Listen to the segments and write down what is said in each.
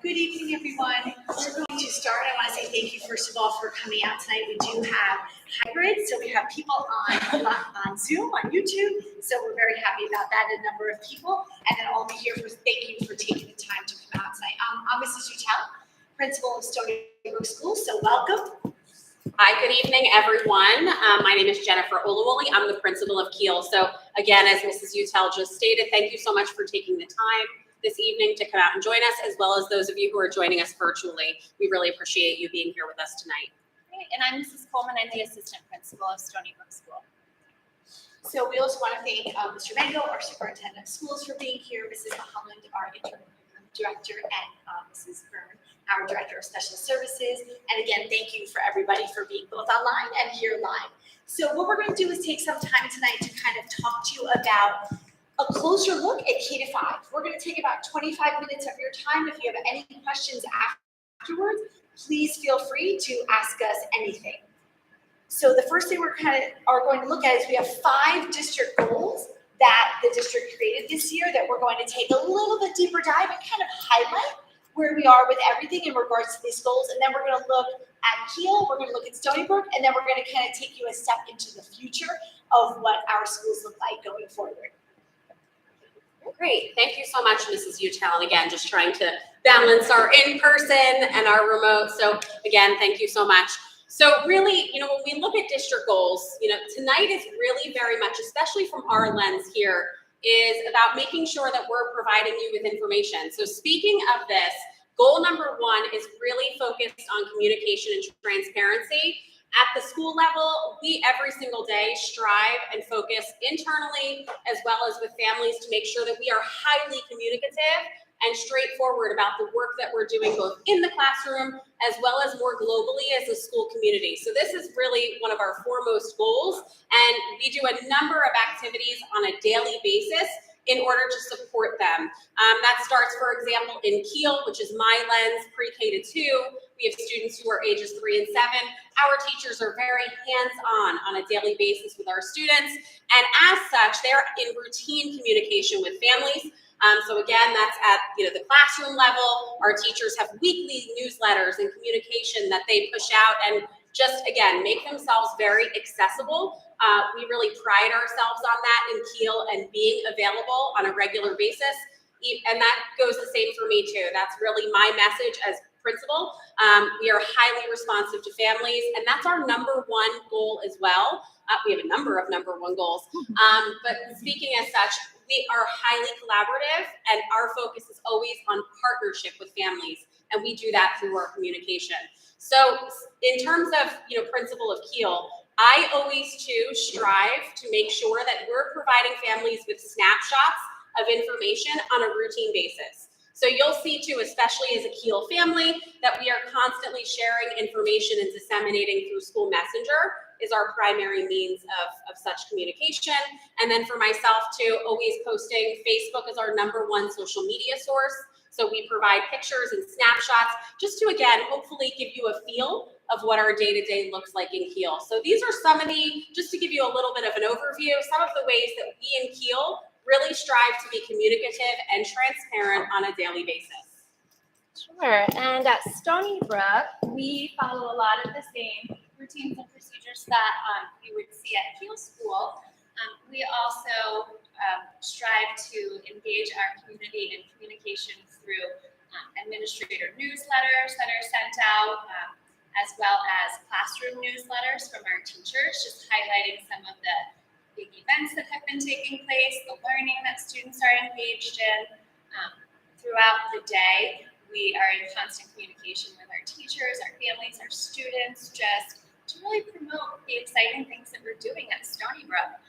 Good evening, everyone. We're going to start. I want to say thank you, first of all, for coming out tonight. We do have hybrid, so we have people on Zoom, on YouTube, so we're very happy about that, a number of people, and then all of you here, thank you for taking the time to come out tonight. I'm Mrs. Utel, principal of Stonybrook Schools, so welcome. Hi, good evening, everyone. My name is Jennifer Olawole. I'm the principal of Kiel. So again, as Mrs. Utel just stated, thank you so much for taking the time this evening to come out and join us, as well as those of you who are joining us virtually. We really appreciate you being here with us tonight. Great. And I'm Mrs. Coleman. I'm the assistant principal of Stonybrook School. So we also want to thank Mr. Mango, our superintendent of schools, for being here, Mrs. Holland, our interim director, and Mrs. Byrne, our director of special services. And again, thank you for everybody for being both online and here live. So what we're going to do is take some time tonight to kind of talk to you about a closer look at K-5. We're going to take about 25 minutes of your time. If you have any questions afterwards, please feel free to ask us anything. So the first thing we're going to look at is we have 5 district goals that the district created this year that we're going to take a little bit deeper dive and kind of highlight where we are with everything in regards to these goals. And then we're going to look at Kiel, we're going to look at Stonybrook, and then we're going to kind of take you a step into the future of what our schools look like going forward. Great. Thank you so much, Mrs. Utel. And again, just trying to balance our in-person and our remote. So again, thank you so much. So really, when we look at district goals, tonight is really very much, especially from our lens here, is about making sure that we're providing you with information. So speaking of this, goal number 1 is really focused on communication and transparency. At the school level, we every single day strive and focus internally as well as with families to make sure that we are highly communicative and straightforward about the work that we're doing both in the classroom as well as more globally as a school community. So this is really one of our foremost goals, and we do a number of activities on a daily basis in order to support them. That starts, for example, in Kiel, which is my lens, pre-K to 2. We have students who are ages 3 and 7. Our teachers are very hands-on a daily basis with our students, and as such, they're in routine communication with families. So again, that's at the classroom level. Our teachers have weekly newsletters and communication that they push out and just, again, make themselves very accessible. We really pride ourselves on that in Kiel and being available on a regular basis. And that goes the same for me too. That's really my message as principal. We are highly responsive to families, and that's our number 1 goal as well. We have a number of number 1 goals. But speaking as such, we are highly collaborative, and our focus is always on partnership with families. And we do that through our communication. So in terms of, principal of Kiel, I always too strive to make sure that we're providing families with snapshots of information on a routine basis. So you'll see too, especially as a Kiel family, that we are constantly sharing information and disseminating through School Messenger is our primary means of such communication. And then for myself too, always posting. Facebook is our number 1 social media source. So we provide pictures and snapshots just to, again, hopefully give you a feel of what our day-to-day looks like in Kiel. So these are some of just to give you a little bit of an overview, some of the ways that we in Kiel really strive to be communicative and transparent on a daily basis. Sure. And at Stonybrook, we follow a lot of the same routines and procedures that you would see at Kiel School. We also strive to engage our community in communication through administrator newsletters that are sent out, as well as classroom newsletters from our teachers, just highlighting some of the big events that have been taking place, the learning that students are engaged in. Throughout the day, we are in constant communication with our teachers, our families, our students, just to really promote the exciting things that we're doing at Stonybrook.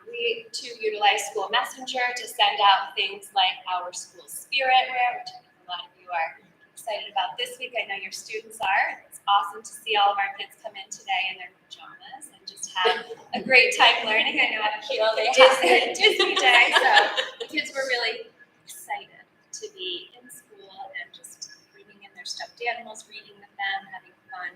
We too utilize School Messenger to send out things like our school spirit wear, which I think a lot of you are excited about this week. I know your students are. It's awesome to see all of our kids come in today in their pajamas and just have a great time learning. I know at Kiel they have Disney Day, so the kids were really excited to be in school and just bringing in their stuffed animals, reading with them, having fun.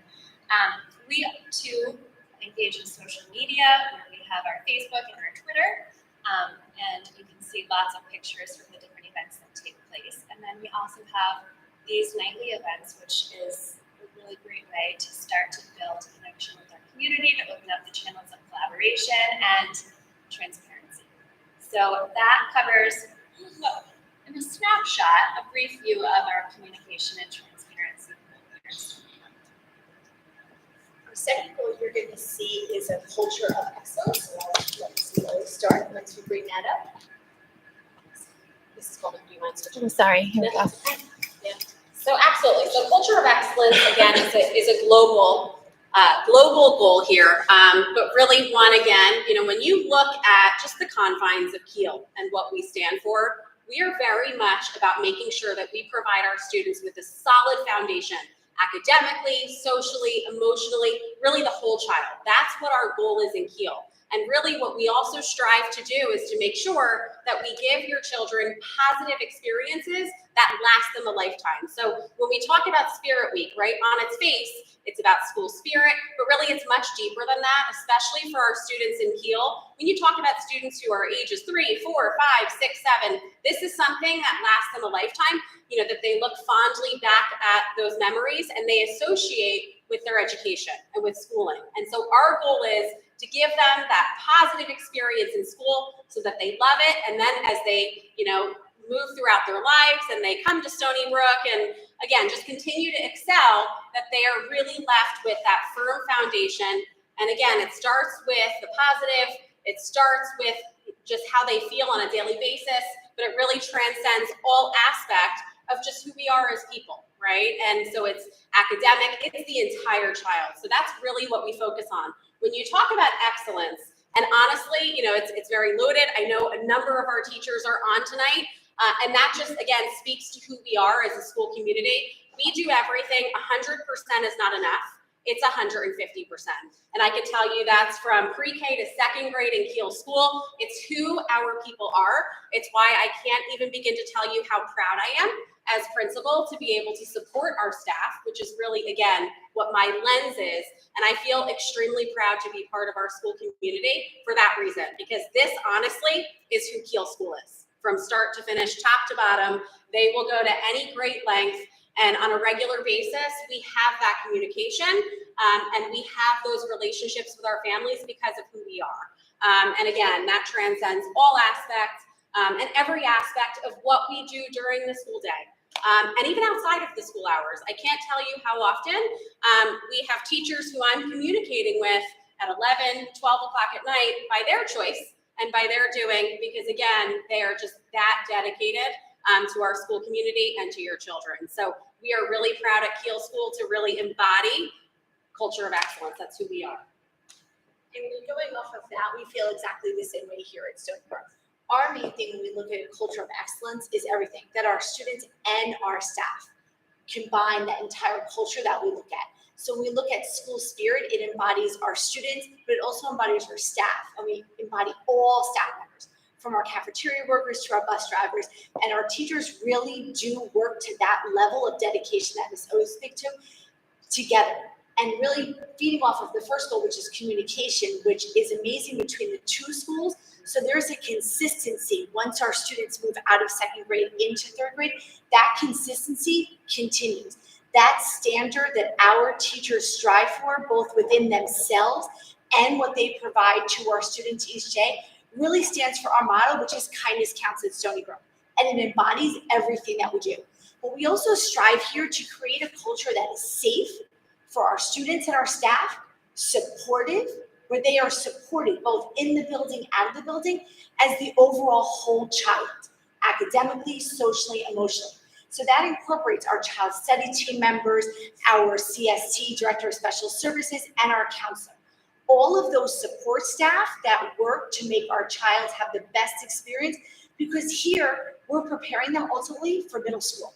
We too engage in social media, where we have our Facebook and our Twitter, and you can see lots of pictures from the different events that take place. And then we also have these nightly events, which is a really great way to start to build connection with our community, to open up the channels of collaboration and transparency. So that covers, in a snapshot, a brief view of our communication and transparency. The second goal you're going to see is a culture of excellence. So let's start once we bring that up. Mrs. Coleman, do you mind switching? I'm sorry, here we go. So absolutely. So culture of excellence, again, is a global goal here. But really one, again, when you look at just the confines of Kiel and what we stand for, we are very much about making sure that we provide our students with a solid foundation, academically, socially, emotionally, really the whole child. That's what our goal is in Kiel. And really what we also strive to do is to make sure that we give your children positive experiences that last them a lifetime. So when we talk about Spirit Week, right, on its face, it's about school spirit, but really it's much deeper than that, especially for our students in Kiel. When you talk about students who are ages 3, 4, 5, 6, 7, this is something that lasts them a lifetime, that they look fondly back at those memories and they associate with their education and with schooling. And so our goal is to give them that positive experience in school so that they love it. And then as they, move throughout their lives and they come to Stony Brook and again, just continue to excel, that they are really left with that firm foundation. And again, it starts with the positive, it starts with just how they feel on a daily basis, but it really transcends all aspect of just who we are as people, right? And so it's academic, it's the entire child. So that's really what we focus on. When you talk about excellence, and honestly, it's very loaded. I know a number of our teachers are on tonight, and that just, again, speaks to who we are as a school community. We do everything. 100% is not enough. It's 150%. And I can tell you that's from pre-K to second grade in Kiel School. It's who our people are. It's why I can't even begin to tell you how proud I am as principal to be able to support our staff, which is really, again, what my lens is. And I feel extremely proud to be part of our school community for that reason, because this, honestly, is who Kiel School is. From start to finish, top to bottom, they will go to any great length. And on a regular basis, we have that communication and we have those relationships with our families because of who we are. And again, that transcends all aspects and every aspect of what we do during the school day. And even outside of the school hours. I can't tell you how often we have teachers who I'm communicating with at 11, 12 o'clock at night by their choice and by their doing, because again, they are just that dedicated to our school community and to your children. So we are really proud at Kiel School to really embody culture of excellence. That's who we are. And going off of that, we feel exactly the same way here at Stony Brook. Our main thing when we look at a culture of excellence is everything, that our students and our staff combine that entire culture that we look at. So when we look at school spirit, it embodies our students, but it also embodies our staff, and we embody all staff members, from our cafeteria workers to our bus drivers, and our teachers really do work to that level of dedication that Ms. O speak to together. And really feeding off of the first goal, which is communication, which is amazing between the two schools. So there's a consistency once our students move out of second grade into third grade, that consistency continues. That standard that our teachers strive for, both within themselves and what they provide to our students each day, really stands for our motto, which is kindness counts at Stony Brook. And it embodies everything that we do. But we also strive here to create a culture that is safe for our students and our staff, supportive, where they are supported both in the building, out of the building, as the overall whole child, academically, socially, emotionally. So that incorporates our child study team members, our CST, Director of Special Services, and our counselor. All of those support staff that work to make our child have the best experience, because here we're preparing them ultimately for middle school.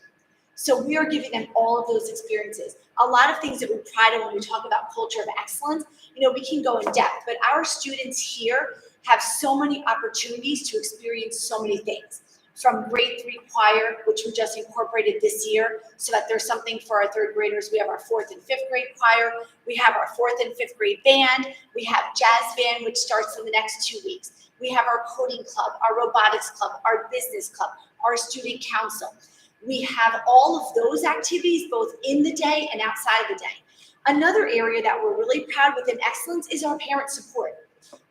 So we are giving them all of those experiences. A lot of things that we pride on when we talk about culture of excellence, we can go in depth, but our students here have so many opportunities to experience so many things. From grade 3 choir, which we just incorporated this year, so that there's something for our third graders. We have our 4th and 5th grade choir. We have our 4th and 5th grade band. We have jazz band, which starts in the next 2 weeks. We have our coding club, our robotics club, our business club, our student council. We have all of those activities both in the day and outside of the day. Another area that we're really proud within excellence is our parent support.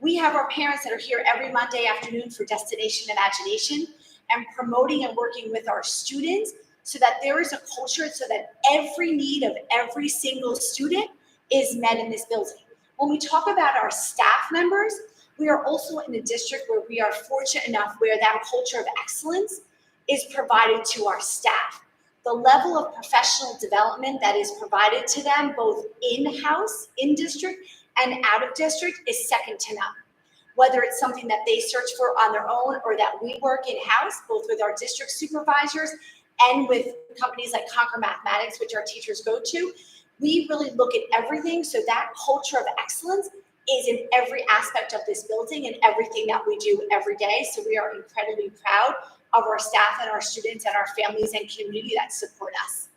We have our parents that are here every Monday afternoon for Destination Imagination and promoting and working with our students so that there is a culture so that every need of every single student is met in this building. When we talk about our staff members, we are also in a district where we are fortunate enough where that culture of excellence is provided to our staff. The level of professional development that is provided to them, both in-house, in-district, and out-of-district, is second to none. Whether it's something that they search for on their own or that we work in-house, both with our district supervisors and with companies like Conquer Mathematics, which our teachers go to, we really look at everything so that culture of excellence is in every aspect of this building and everything that we do every day. So we are incredibly proud of our staff and our students and our families and community that support us.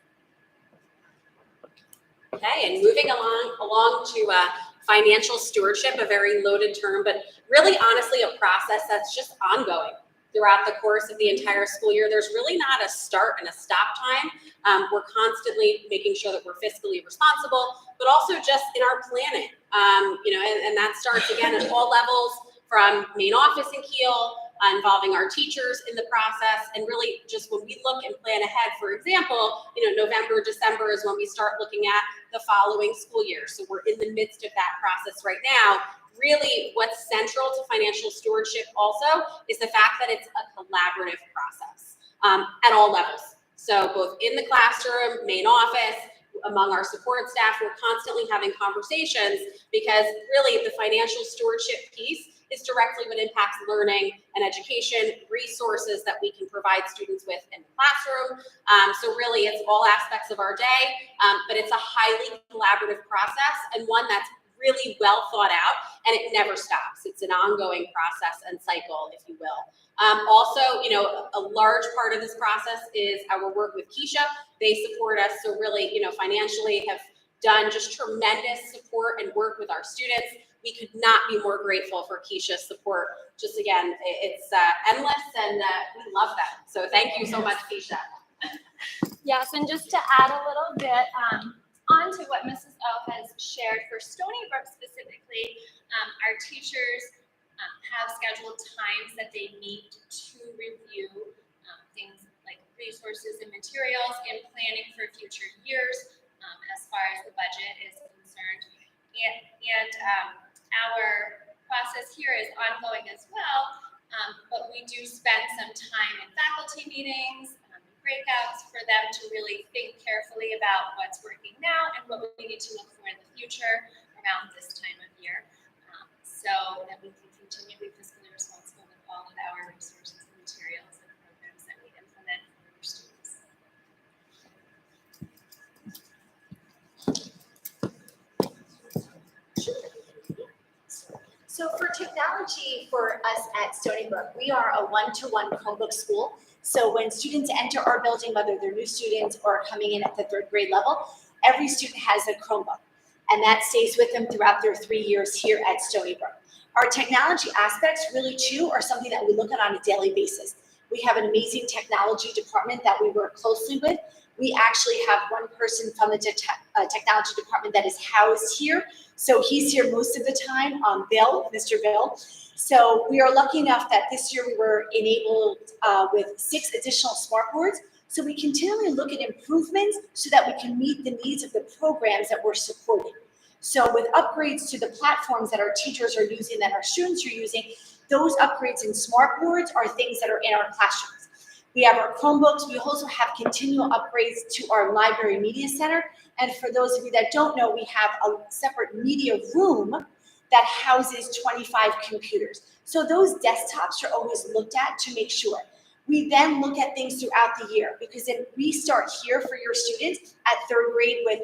Okay, and moving along to financial stewardship, a very loaded term, but really honestly a process that's just ongoing throughout the course of the entire school year. There's really not a start and a stop time. We're constantly making sure that we're fiscally responsible, but also just in our planning, and that starts again at all levels from main office in Kiel, involving our teachers in the process, and really just when we look and plan ahead, for example, November, December is when we start looking at the following school year. So we're in the midst of that process right now. Really what's central to financial stewardship also is the fact that it's a collaborative process at all levels. So both in the classroom, main office, among our support staff, we're constantly having conversations because really the financial stewardship piece is directly what impacts learning and education, resources that we can provide students with in the classroom. So really it's all aspects of our day, but it's a highly collaborative process and one that's really well thought out, and it never stops. It's an ongoing process and cycle, if you will. Also, a large part of this process is our work with Keisha. They support us, so really, financially have done just tremendous support and work with our students. We could not be more grateful for Keisha's support. Just again, it's endless, and we love that. So thank you so much, Keisha. Yes, and just to add a little bit on to what Mrs. O has shared for Stony Brook specifically, our teachers have scheduled times that they meet to review things like resources and materials and planning for future years as far as the budget is concerned. And our process here is ongoing as well, but we do spend some time in faculty meetings, breakouts for them to really think carefully about what's working now and what we need to look for in the future around this time of year, so that we can continue to be fiscally responsible with all of our resources and materials and programs that we implement for our students. So for technology for us at Stony Brook, we are a one-to-one Chromebook school. So when students enter our building, whether they're new students or coming in at the third grade level, every student has a Chromebook, and that stays with them throughout their 3 years here at Stony Brook. Our technology aspects really too are something that we look at on a daily basis. We have an amazing technology department that we work closely with. We actually have one person from the technology department that is housed here. So he's here most of the time, Bill, Mr. Bill. So we are lucky enough that this year we were enabled with 6 additional smart boards. So we continually look at improvements so that we can meet the needs of the programs that we're supporting. So with upgrades to the platforms that our teachers are using, that our students are using, those upgrades in smart boards are things that are in our classrooms. We have our Chromebooks. We also have continual upgrades to our library media center. And for those of you that don't know, we have a separate media room that houses 25 computers. So those desktops are always looked at to make sure. We then look at things throughout the year, because then we start here for your students at third grade with,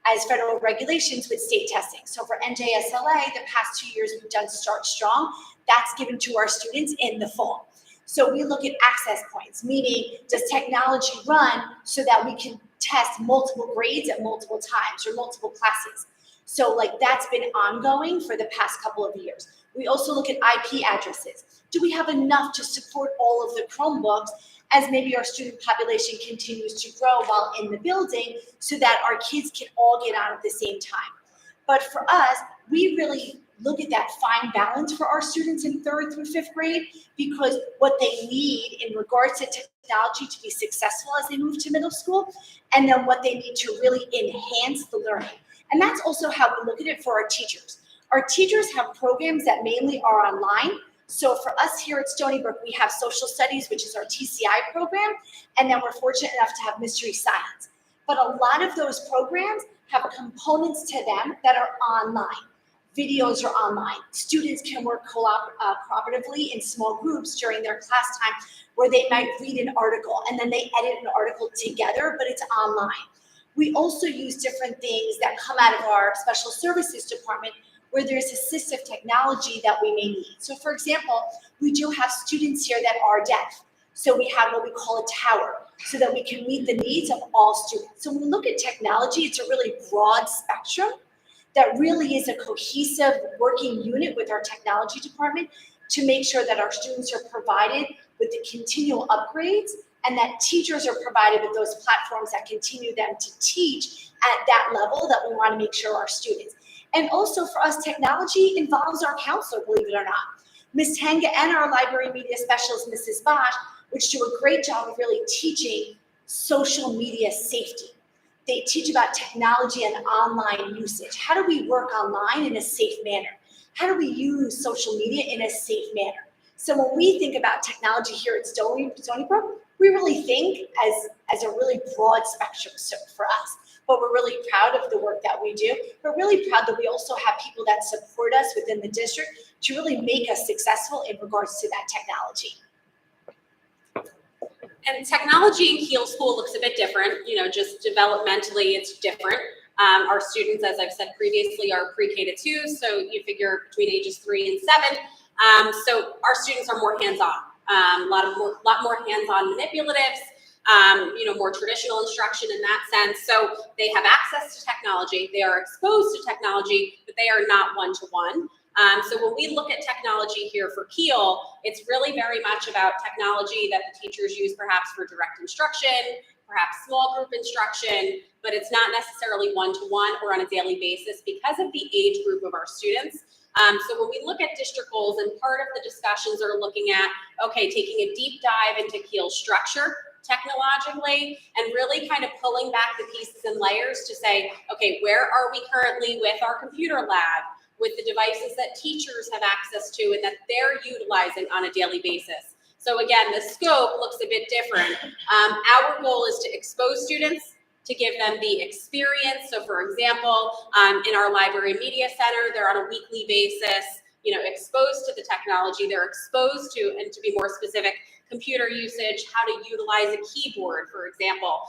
as federal regulations, with state testing. So for NJSLA, the past 2 years we've done Start Strong. That's given to our students in the fall. So we look at access points, meaning does technology run so that we can test multiple grades at multiple times or multiple classes. So that's been ongoing for the past couple of years. We also look at IP addresses. Do we have enough to support all of the Chromebooks as maybe our student population continues to grow while in the building so that our kids can all get on at the same time. But for us, we really look at that fine balance for our students in 3rd through 5th grade, because what they need in regards to technology to be successful as they move to middle school, and then what they need to really enhance the learning. And that's also how we look at it for our teachers. Our teachers have programs that mainly are online. So for us here at Stony Brook, we have social studies, which is our TCI program, and then we're fortunate enough to have mystery science. But a lot of those programs have components to them that are online. Videos are online. Students can work cooperatively in small groups during their class time, where they might read an article and then they edit an article together, but it's online. We also use different things that come out of our special services department, where there's assistive technology that we may need. So for example, we do have students here that are deaf. So we have what we call a tower, so that we can meet the needs of all students. So when we look at technology, it's a really broad spectrum that really is a cohesive working unit with our technology department to make sure that our students are provided with the continual upgrades, and that teachers are provided with those platforms that continue them to teach at that level that we want to make sure our students. And also for us, technology involves our counselor, believe it or not. Ms. Tenga and our library media specialist, Mrs. Bosch, which do a great job of really teaching social media safety. They teach about technology and online usage. How do we work online in a safe manner? How do we use social media in a safe manner? So when we think about technology here at Stony Brook, we really think as a really broad spectrum for us. But we're really proud of the work that we do. We're really proud that we also have people that support us within the district to really make us successful in regards to that technology. And technology in Kiel School looks a bit different, just developmentally it's different. Our students, as I've said previously, are pre-K to 2, so you figure between ages 3 and 7. So our students are more hands-on, a lot more hands-on manipulatives, more traditional instruction in that sense. So they have access to technology, they are exposed to technology, but they are not one-to-one. So when we look at technology here for Kiel, it's really very much about technology that the teachers use perhaps for direct instruction, perhaps small group instruction, but it's not necessarily one-to-one or on a daily basis because of the age group of our students. So when we look at district goals, and part of the discussions are looking at, okay, taking a deep dive into Kiel's structure technologically and really kind of pulling back the pieces and layers to say, okay, where are we currently with our computer lab, with the devices that teachers have access to and that they're utilizing on a daily basis. So again, the scope looks a bit different. Our goal is to expose students, to give them the experience. So for example, in our library media center, they're on a weekly basis, exposed to the technology, they're exposed to, and to be more specific, computer usage, how to utilize a keyboard, for example.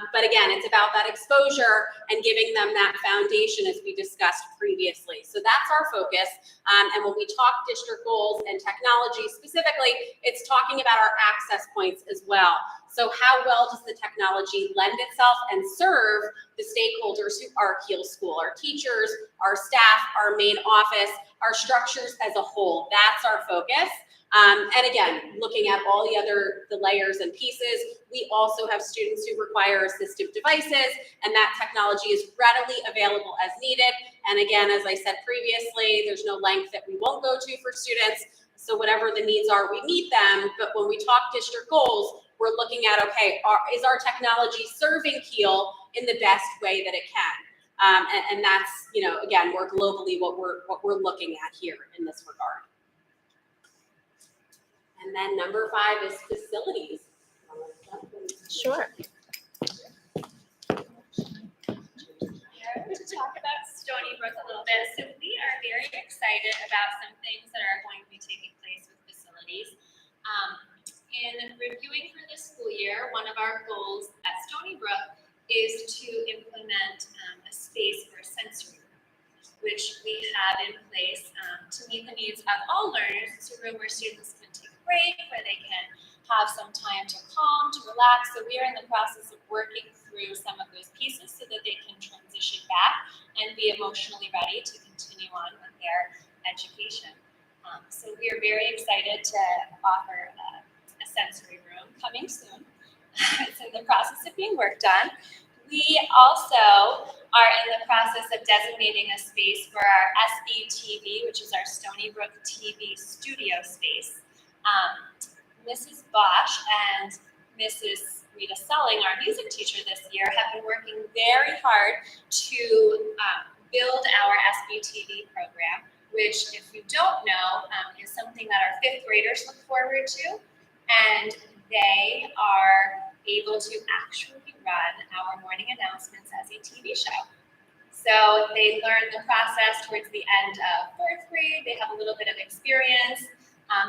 But again, it's about that exposure and giving them that foundation as we discussed previously. So that's our focus. And when we talk district goals and technology specifically, it's talking about our access points as well. So how well does the technology lend itself and serve the stakeholders who are Kiel School, our teachers, our staff, our main office, our structures as a whole. That's our focus. And again, looking at all the layers and pieces, we also have students who require assistive devices, and that technology is readily available as needed. And again, as I said previously, there's no length that we won't go to for students. So whatever the needs are, we meet them. But when we talk district goals, we're looking at, okay, is our technology serving Kiel in the best way that it can? And that's, again, more globally what we're looking at here in this regard. And then number 5 is facilities. Sure. To talk about Stony Brook a little bit. So we are very excited about some things that are going to be taking place with facilities. In reviewing for this school year, one of our goals at Stony Brook is to implement a space for a sensory room, which we have in place to meet the needs of all learners. It's a room where students can take a break, where they can have some time to calm, to relax. So we are in the process of working through some of those pieces so that they can transition back and be emotionally ready to continue on with their education. So we are very excited to offer a sensory room coming soon. It's in the process of being worked on. We also are in the process of designating a space for our SBTV, which is our Stonybrook TV studio space. Mrs. Bosch and Mrs. Rita Selling, our music teacher this year, have been working very hard to build our SBTV program, which, if you don't know, is something that our 5th graders look forward to, and they are able to actually run our morning announcements as a TV show. So they learn the process towards the end of 4th grade. They have a little bit of experience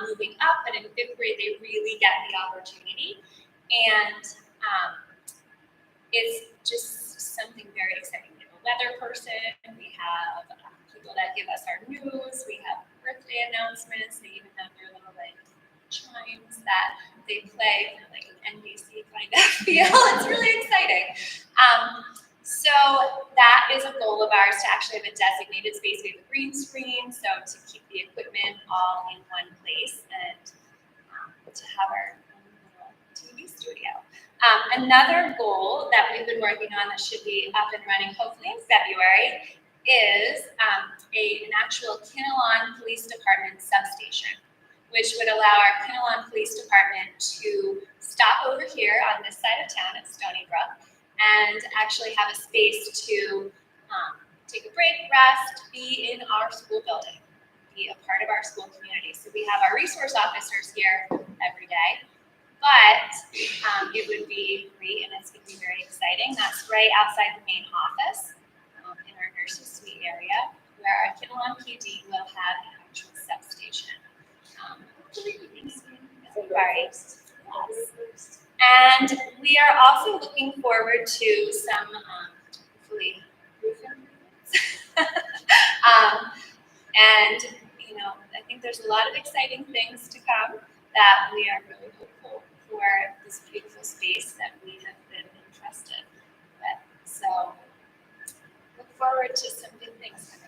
moving up, but in 5th grade, they really get the opportunity. And it's just something very exciting. We have a weather person, we have people that give us our news, we have birthday announcements, they even have their little like chimes that they play for like an NBC kind of feel. It's really exciting. So that is a goal of ours, to actually have a designated space. We have a green screen, so to keep the equipment all in one place, and to have our own little TV studio. Another goal that we've been working on that should be up and running hopefully in February is an actual Kinnelon Police Department substation, which would allow our Kinnelon Police Department to stop over here on this side of town at Stonybrook and actually have a space to take a break, rest, be in our school building, be a part of our school community. So we have our resource officers here every day, but it would be great, and it's going to be very exciting. That's right outside the main office in our nurses suite area, where our Kinnelon PD will have an actual substation. Right. Yes. And we are also looking forward to some, hopefully, roof improvements. And, you know, I think there's a lot of exciting things to come that we are really hopeful for this beautiful space that we have been entrusted with. So, look forward to some good things coming.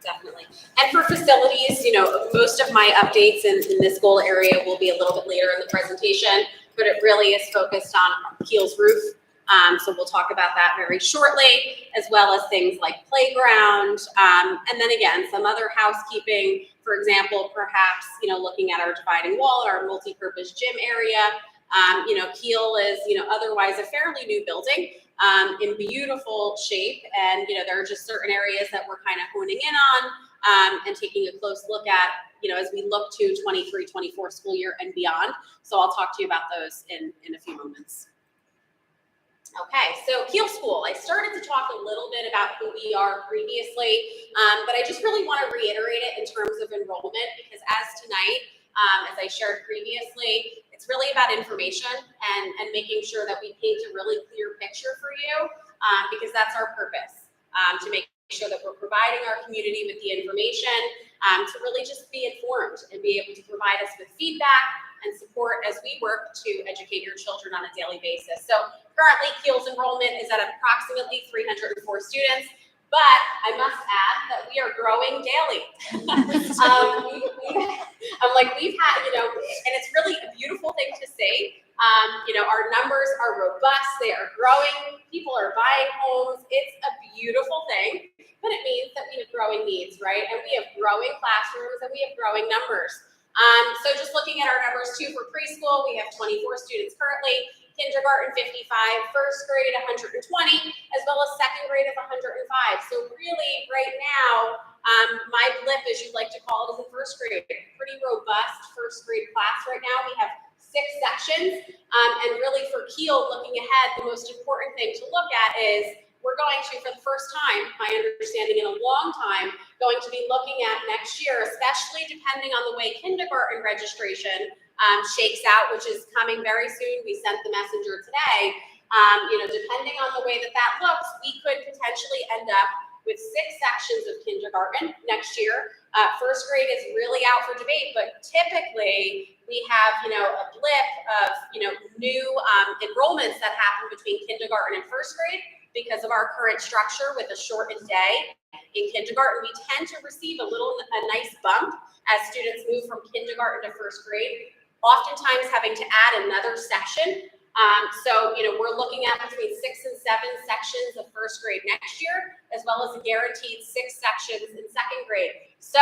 Definitely. And for facilities, you know, most of my updates in this goal area will be a little bit later in the presentation, but it really is focused on Kiel's roof. So we'll talk about that very shortly, as well as things like playground. And then again, some other housekeeping, for example, perhaps, you know, looking at our dividing wall, our multi-purpose gym area. You know, Kiel is, you know, otherwise a fairly new building. In beautiful shape, and you know, there are just certain areas that we're kind of honing in on and taking a close look at, you know, as we look to 23-24 school year and beyond. So I'll talk to you about those in a few moments. Okay, so Kiel School. I started to talk a little bit about who we are previously, but I just really want to reiterate it in terms of enrollment, because as tonight, as I shared previously, it's really about information and making sure that we paint a really clear picture for you, because that's our purpose, to make sure that we're providing our community with the information, to really just be informed and be able to provide us with feedback and support as we work to educate your children on a daily basis. So currently, Kiel's enrollment is at approximately 304 students. But I must add that we are growing daily. We've had, you know, and it's really a beautiful thing to see. You know, our numbers are robust, they are growing, people are buying homes. It's a beautiful thing, but it means that we have growing needs, right? And we have growing classrooms and we have growing numbers. So just looking at our numbers too, for preschool, we have 24 students currently. Kindergarten 55, first grade 120, as well as second grade of 105. So really right now, my blip, as you like to call it, is in first grade. Pretty robust first grade class right now. We have 6 sections. And really for Kiel, looking ahead, the most important thing to look at is we're going to, for the first time, my understanding in a long time, going to be looking at next year, especially depending on the way kindergarten registration shakes out, which is coming very soon. We sent the messenger today. You know, depending on the way that looks, we could potentially end up with 6 sections of kindergarten next year. First grade is really out for debate, but typically we have, you know, a blip of, you know, new enrollments that happen between kindergarten and first grade because of our current structure with a shortened day. In kindergarten, we tend to receive a nice bump as students move from kindergarten to first grade. oftentimes having to add another section. So, we're looking at between 6 and 7 sections of first grade next year, as well as a guaranteed 6 sections in second grade. So,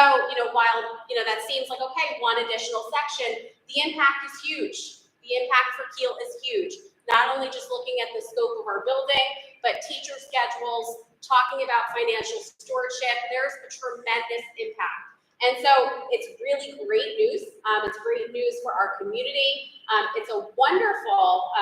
while, that seems like, okay, one additional section, the impact is huge. The impact for Kiel is huge. Not only just looking at the scope of our building, but teacher schedules, talking about financial stewardship, there's a tremendous impact. And so it's really great news. It's great news for our community. It's a wonderful,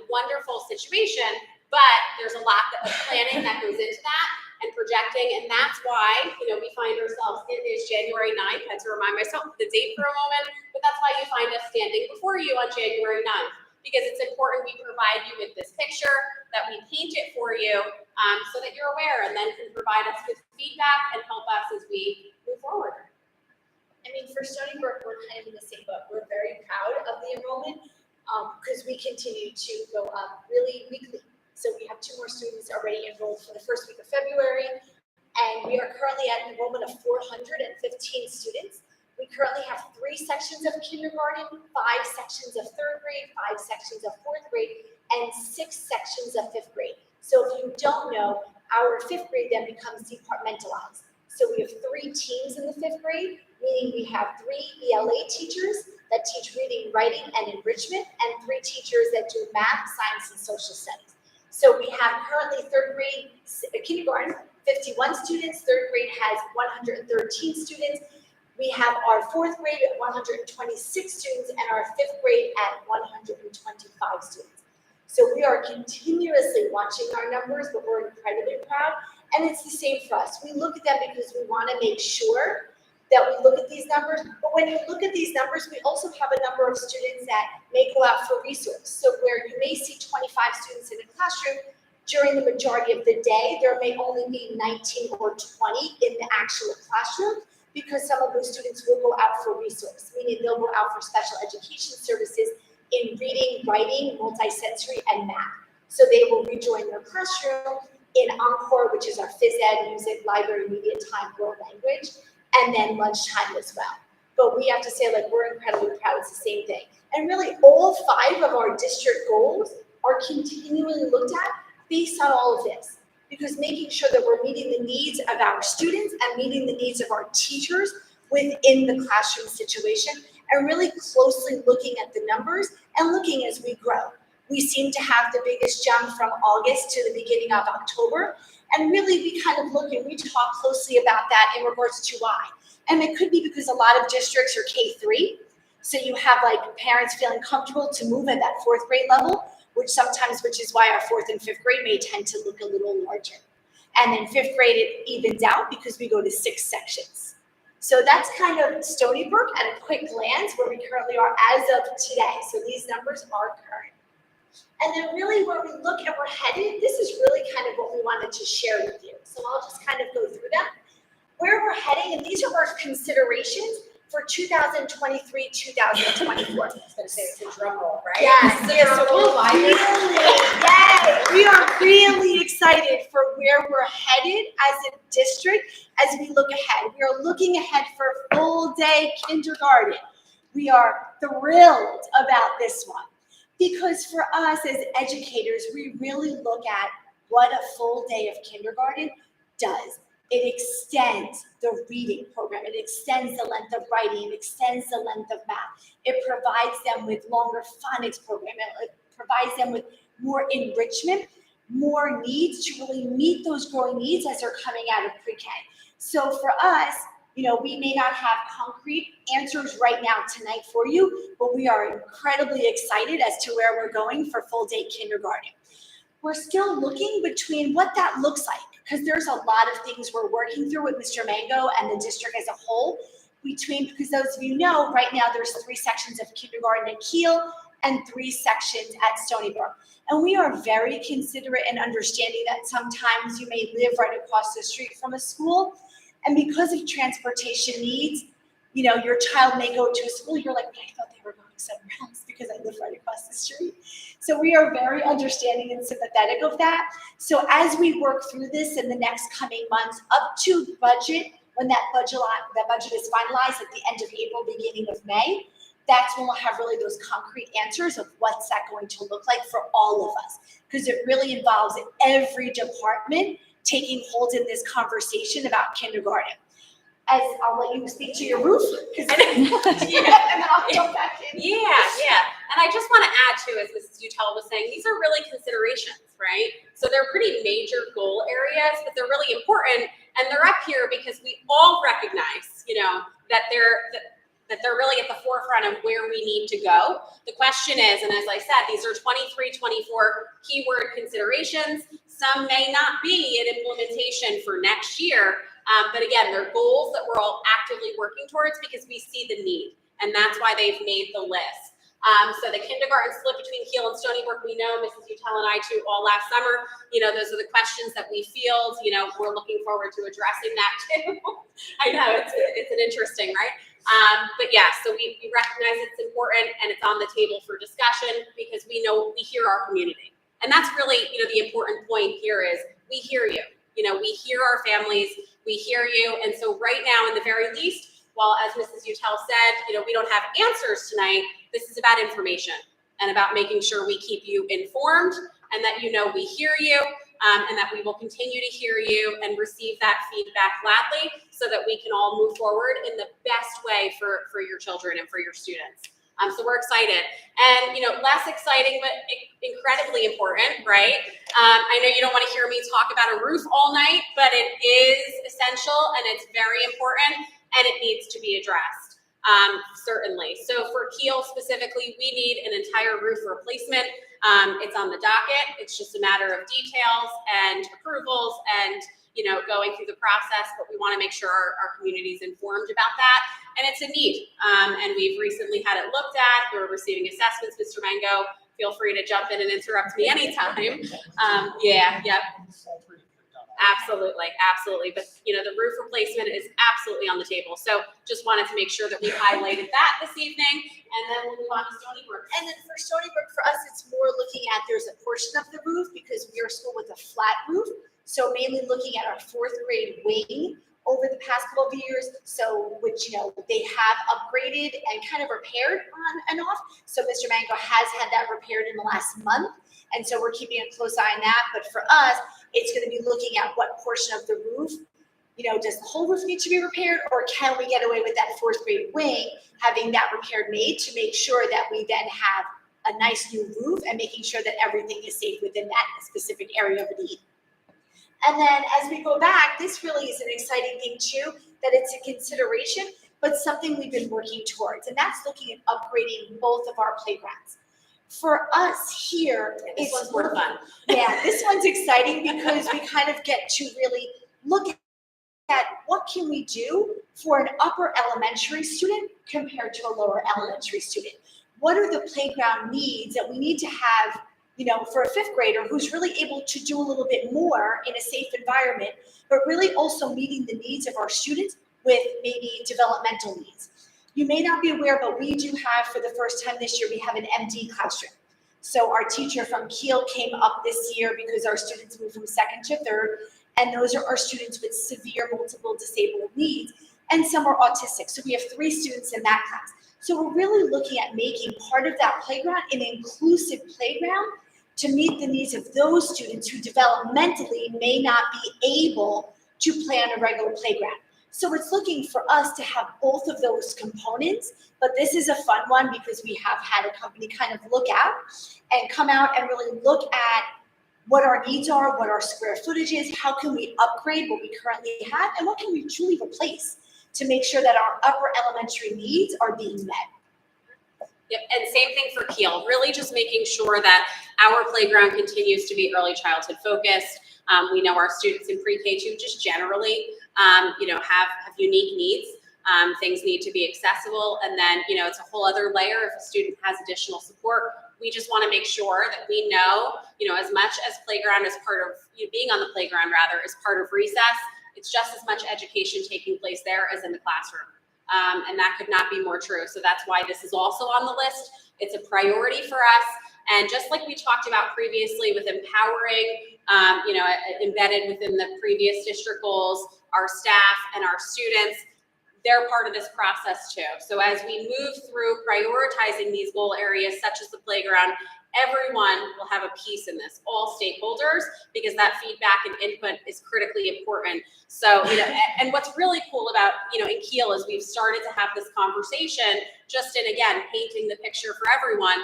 wonderful situation, but there's a lot of planning that goes into that and projecting, and that's why, we find ourselves, it is January 9th. I had to remind myself the date for a moment, but that's why you find us standing before you on January 9th, because it's important we provide you with this picture, that we paint it for you, so that you're aware and then can provide us with feedback and help us as we move forward. I mean, for Stony Brook, we're kind of in the same boat. We're very proud of the enrollment because we continue to go up really weekly. So we have 2 more students already enrolled for the first week of February, and we are currently at an enrollment of 415 students. We currently have 3 sections of kindergarten, 5 sections of 3rd grade, 5 sections of 4th grade, and 6 sections of 5th grade. So if you don't know, our 5th grade then becomes departmentalized. So we have 3 teams in the 5th grade, meaning we have 3 ELA teachers that teach reading, writing, and enrichment, and 3 teachers that do math, science, and social studies. So we have currently 3rd grade, kindergarten, 51 students, 3rd grade has 113 students. We have our 4th grade at 126 students, and our 5th grade at 125 students. So we are continuously watching our numbers, but we're incredibly proud. And it's the same for us. We look at them because we want to make sure that we look at these numbers. But when you look at these numbers, we also have a number of students that may go out for resource. So where you may see 25 students in a classroom, during the majority of the day, there may only be 19 or 20 in the actual classroom, because some of those students will go out for resource, meaning they'll go out for special education services in reading, writing, multisensory, and math. So they will rejoin their classroom in Encore, which is our phys ed, music, library, media time, world language, and then lunchtime as well. But we have to say, we're incredibly proud. It's the same thing. And really, all 5 of our district goals are continually looked at based on all of this, because making sure that we're meeting the needs of our students and meeting the needs of our teachers within the classroom situation, and really closely looking at the numbers and looking as we grow. We seem to have the biggest jump from August to the beginning of October. And really, we kind of look and we talk closely about that in regards to why. And it could be because a lot of districts are K-3. So you have parents feeling comfortable to move at that 4th grade level, which is why our 4th and 5th grade may tend to look a little larger. And then 5th grade, it evens out because we go to 6 sections. So that's kind of Stony Brook at a quick glance where we currently are as of today. So these numbers are current. And then really where we look and we're headed, this is really kind of what we wanted to share with you. So I'll just kind of go through them. Where we're heading, and these are our considerations for 2023, 2024. I was going to say it's a drum roll, right? Yes, so we are really excited for where we're headed as a district as we look ahead. We are looking ahead for full day kindergarten. We are thrilled about this one. Because for us as educators, we really look at what a full day of kindergarten does. It extends the reading program. It extends the length of writing. It extends the length of math. It provides them with longer phonics program. It provides them with more enrichment, more needs to really meet those growing needs as they're coming out of pre-K. So for us, we may not have concrete answers right now tonight for you, but we are incredibly excited as to where we're going for full day kindergarten. We're still looking between what that looks like, because there's a lot of things we're working through with Mr. Mango and the district as a whole, because those of you know, right now there's 3 sections of kindergarten at Kiel and 3 sections at Stony Brook. And we are very considerate and understanding that sometimes you may live right across the street from a school, and because of transportation needs, your child may go to a school, you're like, I thought they were going somewhere else because I live right across the street. So we are very understanding and sympathetic of that. So as we work through this in the next coming months, up to budget, when that budget is finalized at the end of April, beginning of May, that's when we'll have really those concrete answers of what's that going to look like for all of us. Because it really involves every department taking hold in this conversation about kindergarten. As I'll let you speak to your roof, and then I'll jump back in. Yeah. And I just want to add to, as Mrs. Utell was saying, these are really considerations, right? So they're pretty major goal areas, but they're really important. And they're up here because we all recognize, that they're really at the forefront of where we need to go. The question is, and as I said, these are 23, 24 keyword considerations. Some may not be in implementation for next year, but again, they're goals that we're all actively working towards because we see the need, and that's why they've made the list. So the kindergarten split between Kiel and Stonybrook, we know, Mrs. Utell and I too, all last summer, those are the questions that we field. We're looking forward to addressing that too. I know, it's an interesting, right? But yeah, so we recognize it's important and it's on the table for discussion because we know we hear our community. And that's really, the important point here is we hear you. We hear our families, we hear you. And so right now, in the very least, while as Mrs. Utell said, we don't have answers tonight, this is about information and about making sure we keep you informed and that we hear you and that we will continue to hear you and receive that feedback gladly so that we can all move forward in the best way for your children and for your students. So we're excited. And, less exciting, but incredibly important, right? I know you don't want to hear me talk about a roof all night, but it is essential and it's very important and it needs to be addressed, certainly. So for Kiel specifically, we need an entire roof replacement. It's on the docket. It's just a matter of details and approvals and going through the process, but we want to make sure our community is informed about that. And it's a need. And we've recently had it looked at. We're receiving assessments. Mr. Mango, feel free to jump in and interrupt me anytime. Absolutely. But the roof replacement is absolutely on the table. So just wanted to make sure that we highlighted that this evening. And then we'll move on to Stonybrook. And then for Stonybrook, for us, it's more looking at there's a portion of the roof because we are a school with a flat roof. So mainly looking at our 4th grade wing over the past couple of years. So which, they have upgraded and kind of repaired on and off. So Mr. Mango has had that repaired in the last month. And so we're keeping a close eye on that. But for us, it's going to be looking at what portion of the roof, does the whole roof need to be repaired or can we get away with that 4th grade wing, having that repaired made to make sure that we then have a nice new roof and making sure that everything is safe within that specific area of need. And then as we go back, this really is an exciting thing too, that it's a consideration, but something we've been working towards, and that's looking at upgrading both of our playgrounds. For us here, This one's more fun. Yeah, this one's exciting because we kind of get to really look at what can we do for an upper elementary student compared to a lower elementary student. What are the playground needs that we need to have for a 5th grader who's really able to do a little bit more in a safe environment, but really also meeting the needs of our students with maybe developmental needs. You may not be aware, but we do have, for the first time this year, we have an MD classroom. So our teacher from Kiel came up this year because our students moved from 2nd to 3rd, and those are our students with severe multiple disabled needs, and some are autistic. So we have 3 students in that class. So we're really looking at making part of that playground an inclusive playground to meet the needs of those students who developmentally may not be able to play on a regular playground. So it's looking for us to have both of those components, but this is a fun one because we have had a company kind of look out and come out and really look at what our needs are, what our square footage is, how can we upgrade what we currently have, and what can we truly replace to make sure that our upper elementary needs are being met. Yep, and same thing for Kiel, really just making sure that our playground continues to be early childhood focused. We know our students in pre-K2 just generally, have unique needs. Things need to be accessible. And then, it's a whole other layer if a student has additional support. We just want to make sure that we know, as much as playground is part of, being on the playground rather, is part of recess, it's just as much education taking place there as in the classroom. And that could not be more true. So that's why this is also on the list. It's a priority for us. And just like we talked about previously with empowering, embedded within the previous district goals, our staff and our students, they're part of this process too. So as we move through prioritizing these goal areas such as the playground, everyone will have a piece in this, all stakeholders, because that feedback and input is critically important. So, and what's really cool about, in Kiel is we've started to have this conversation just in, again, painting the picture for everyone.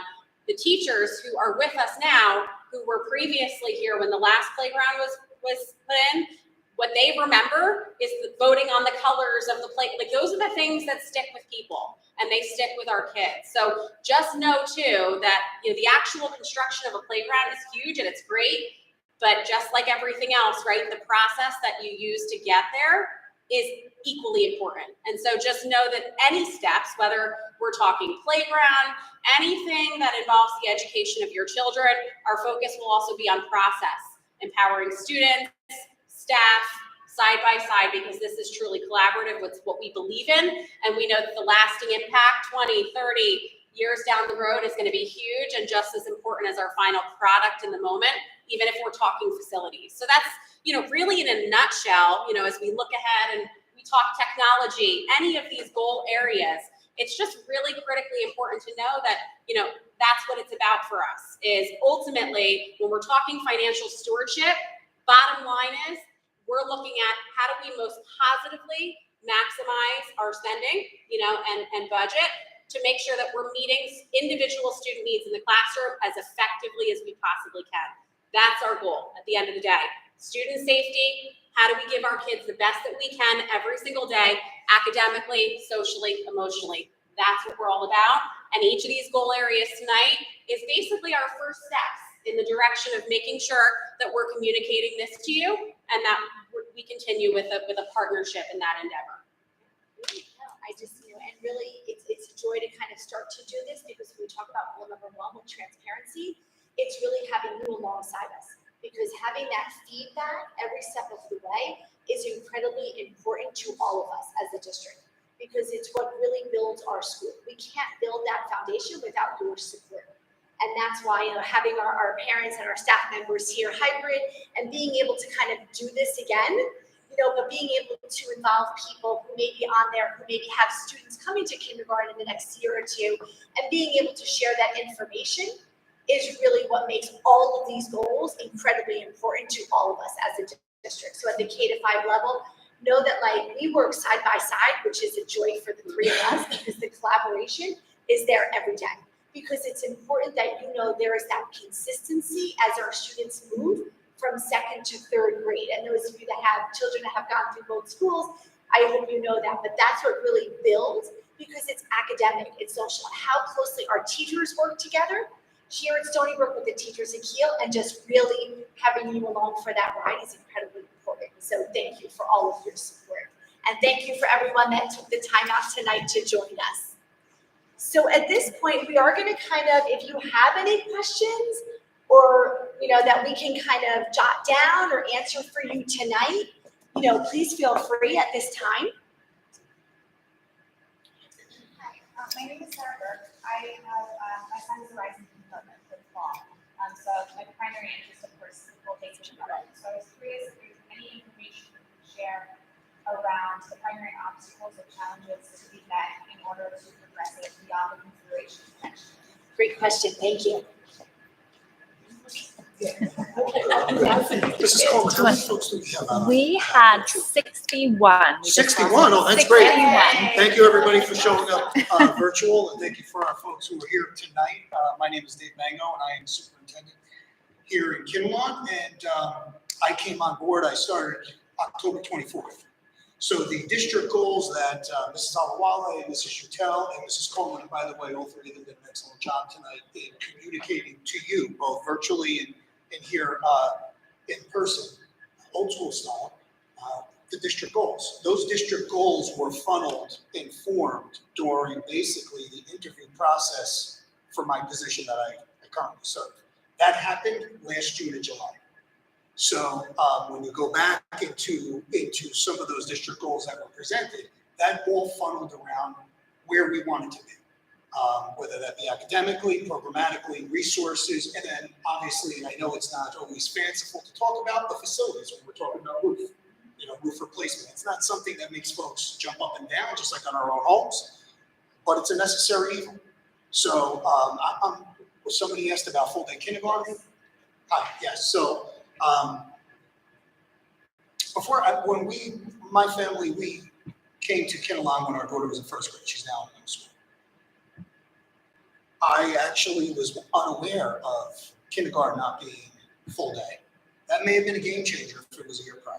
The teachers who are with us now, who were previously here when the last playground was put in, what they remember is the voting on the colors of the play. Like, those are the things that stick with people and they stick with our kids. So just know too that the actual construction of a playground is huge and it's great, but just like everything else, right, the process that you use to get there is equally important. And so just know that any steps, whether we're talking playground, anything that involves the education of your children, our focus will also be on process, empowering students, staff, side by side, because this is truly collaborative with what we believe in. And we know that the lasting impact 20, 30 years down the road is going to be huge and just as important as our final product in the moment, even if we're talking facilities. So that's, really in a nutshell, as we look ahead and we talk technology, any of these goal areas, it's just really critically important to know that, that's what it's about for us, is ultimately when we're talking financial stewardship, bottom line is, we're looking at how do we most positively maximize our spending, and budget to make sure that we're meeting individual student needs in the classroom as effectively as we possibly can. That's our goal at the end of the day. Student safety, how do we give our kids the best that we can every single day, academically, socially, emotionally? That's what we're all about. And each of these goal areas tonight is basically our first steps in the direction of making sure that we're communicating this to you and that we continue with a partnership in that endeavor. I just, and really it's a joy to kind of start to do this, because when we talk about goal number one with transparency, it's really having you alongside us, because having that feedback every step of the way is incredibly important to all of us as a district, because it's what really builds our school. We can't build that foundation without your support. And that's why, having our parents and our staff members here hybrid and being able to kind of do this again, but being able to involve people who may be on there, who maybe have students coming to kindergarten in the next year or two, and being able to share that information is really what makes all of these goals incredibly important to all of us as a district. So at the K-5 level, know that we work side by side, which is a joy for the three of us, because the collaboration is there every day. Because it's important that there is that consistency as our students move from second to third grade. And those of you that have children that have gone through both schools, I hope you know that. But that's what really builds, because it's academic, it's social. How closely our teachers work together here at Stony Brook with the teachers at Kiel, and just really having you along for that ride is incredibly important. So thank you for all of your support. And thank you for everyone that took the time out tonight to join us. So at this point, we are going to kind of, if you have any questions or, that we can kind of jot down or answer for you tonight, please feel free at this time. Hi, my name is Sarah Burke. I have, my son is a rising component for the fall. So my primary interest, of course, is vocation development. So I was curious if there's any information you can share around the primary obstacles or challenges to be met in order to progress it beyond the consideration section. Great question. Thank you. This is called, how many folks do we have? We had 61. 61, oh, that's great. 61. Thank you, everybody, for showing up virtual, and thank you for our folks who are here tonight. My name is Dave Mango, and I am superintendent here in Kinnelon, and I came on board, I started October 24th. So the district goals that Mrs. Alawale, Mrs. Utel, and Mrs. Coleman, and by the way, all three of them did an excellent job tonight in communicating to you, both virtually and here in person, old school style, the district goals. Those district goals were funneled and formed during basically the interview process for my position that I currently serve. That happened last June and July. So when you go back into some of those district goals that were presented, that all funneled around where we wanted to be, whether that be academically, programmatically, resources, and then obviously, and I know it's not always fanciful to talk about the facilities when we're talking about roof. roof replacement. It's not something that makes folks jump up and down, just like on our own homes, but it's a necessary evil. So somebody asked about full-day kindergarten. Hi, yes. So my family, we came to Kinnelon when our daughter was in first grade. She's now in middle school. I actually was unaware of kindergarten not being full day. That may have been a game changer if it was a year prior.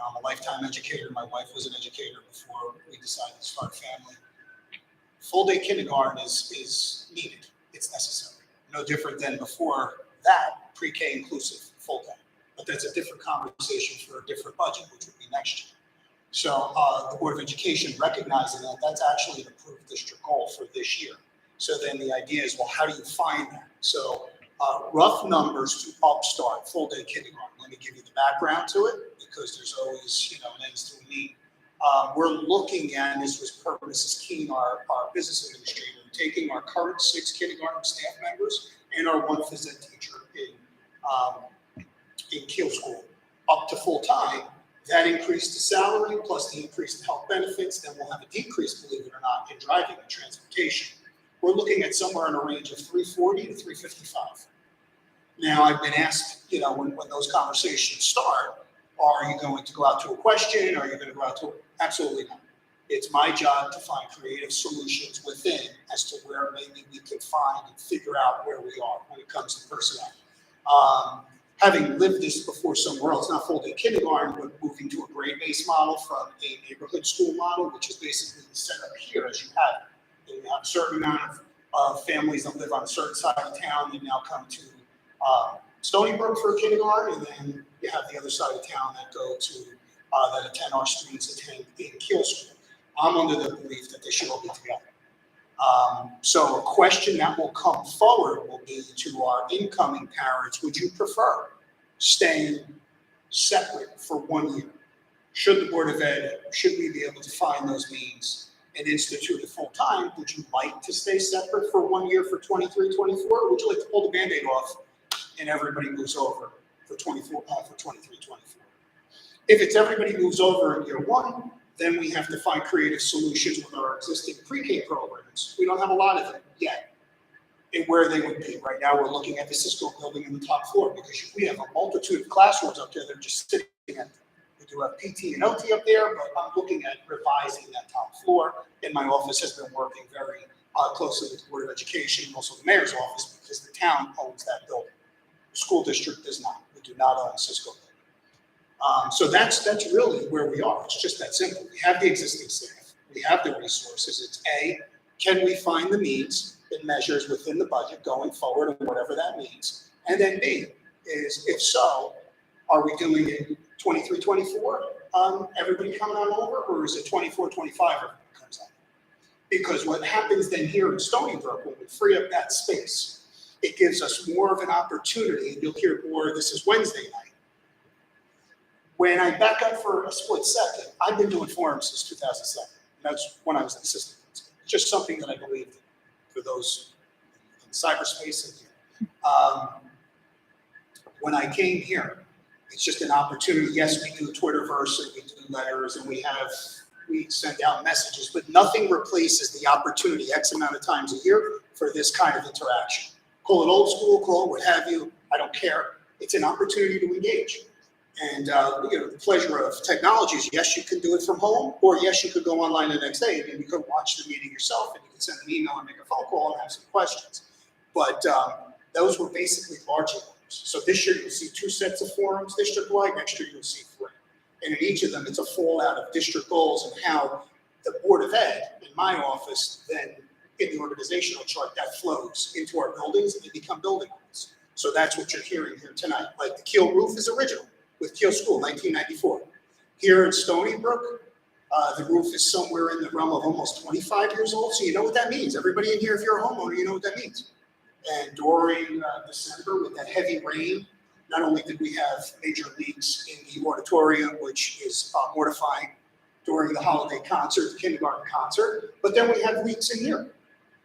I'm a lifetime educator. My wife was an educator before we decided to start a family. Full day kindergarten is needed. It's necessary. No different than before that, pre-K inclusive, full day. But that's a different conversation for a different budget, which would be next year. So the Board of Education recognizing that that's actually an approved district goal for this year. So then the idea is, well, how do you find that? So rough numbers to upstart full day kindergarten. Let me give you the background to it, because there's always, an ends to a means. We're looking at, and this was per Mrs. Keene, our business administrator, taking our current 6 kindergarten staff members and our 1 phys ed teacher in Kiel School up to full time. That increased the salary plus the increased health benefits. Then we'll have a decrease, believe it or not, in driving and transportation. We're looking at somewhere in a range of $340 to $355. Now, I've been asked, when those conversations start, are you going to go out to a question? Are you going to go out to absolutely not. It's my job to find creative solutions within as to where maybe we can find and figure out where we are when it comes to personnel. Having lived this before somewhere else, not full-day kindergarten, but moving to a grade-based model from a neighborhood school model, which is basically the setup here as you have it. And you have a certain amount of families that live on a certain side of town that now come to Stonybrook for kindergarten, and then you have the other side of town that go to, that attend, our students attend in Kiel School. I'm under the belief that they should all be together. So a question that will come forward will be to our incoming parents: would you prefer staying separate for 1 year? Should the Board of Ed, should we be able to find those means and institute it full time? Would you like to stay separate for 1 year for 23, 24? Or would you like to pull the Band-Aid off and everybody moves over for 23, 24? If it's everybody moves over in year 1, then we have to find creative solutions with our existing pre-K programs. We don't have a lot of them yet in where they would be. Right now, we're looking at the Cisco building in the top floor because we have a multitude of classrooms up there that are just sitting at. We do have PT and OT up there, but I'm looking at revising that top floor. And my office has been working very closely with the Board of Education and also the mayor's office, because the town owns that building. The school district does not. We do not own Cisco building. So that's really where we are. It's just that simple. We have the existing staff. We have the resources. It's A, can we find the needs and measures within the budget going forward, and whatever that means? And then B is, if so, are we doing it 23, 24, everybody coming on over, or is it 24, 25, everybody comes on? Because what happens then here in Stonybrook, when we free up that space, it gives us more of an opportunity, and you'll hear more, this is Wednesday night. When I back up for a split second, I've been doing forums since 2007. That's when I was an assistant principal. It's just something that I believed in for those in cyberspace and here. When I came here, it's just an opportunity. Yes, we do Twitterverse and we do letters and we send out messages, but nothing replaces the opportunity X amount of times a year for this kind of interaction. Call it old school, call it what have you, I don't care. It's an opportunity to engage. And the pleasure of technology is, yes, you can do it from home, or yes, you could go online the next day and you could watch the meeting yourself, and you can send an email and make a phone call and have some questions. But those were basically large forums. So this year you'll see 2 sets of forums district-wide. Next year you'll see 3. And in each of them, it's a fallout of district goals and how the Board of Ed in my office then in the organizational chart that flows into our buildings and they become building goals. So that's what you're hearing here tonight. Like the Kiel roof is original with Kiel School, 1994. Here in Stonybrook, the roof is somewhere in the realm of almost 25 years old. So you know what that means. Everybody in here, if you're a homeowner, you know what that means. And during December, with that heavy rain, not only did we have major leaks in the auditorium, which is mortifying during the holiday concert, the kindergarten concert, but then we have leaks in here.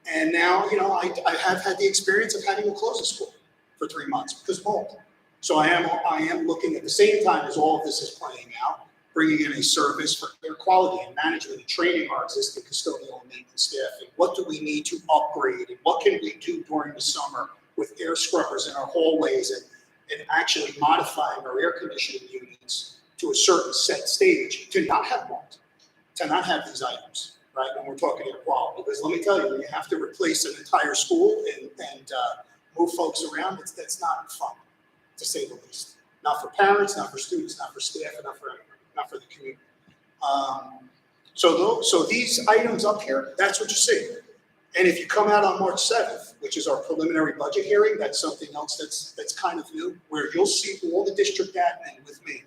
And now, I have had the experience of having to close a school for 3 months because of mold. So I am looking at the same time as all of this is playing out, bringing in a service for air quality and management and training our existing custodial and maintenance staff. And what do we need to upgrade? And what can we do during the summer with air scrubbers in our hallways and actually modifying our air conditioning units to a certain set stage to not have mold, to not have these items, right? When we're talking air quality, because let me tell you, when you have to replace an entire school and move folks around, that's not fun, to say the least. Not for parents, not for students, not for staff, and not for the community. So these items up here, that's what you see. And if you come out on March 7th, which is our preliminary budget hearing, that's something else that's kind of new, where you'll see all the district admin with me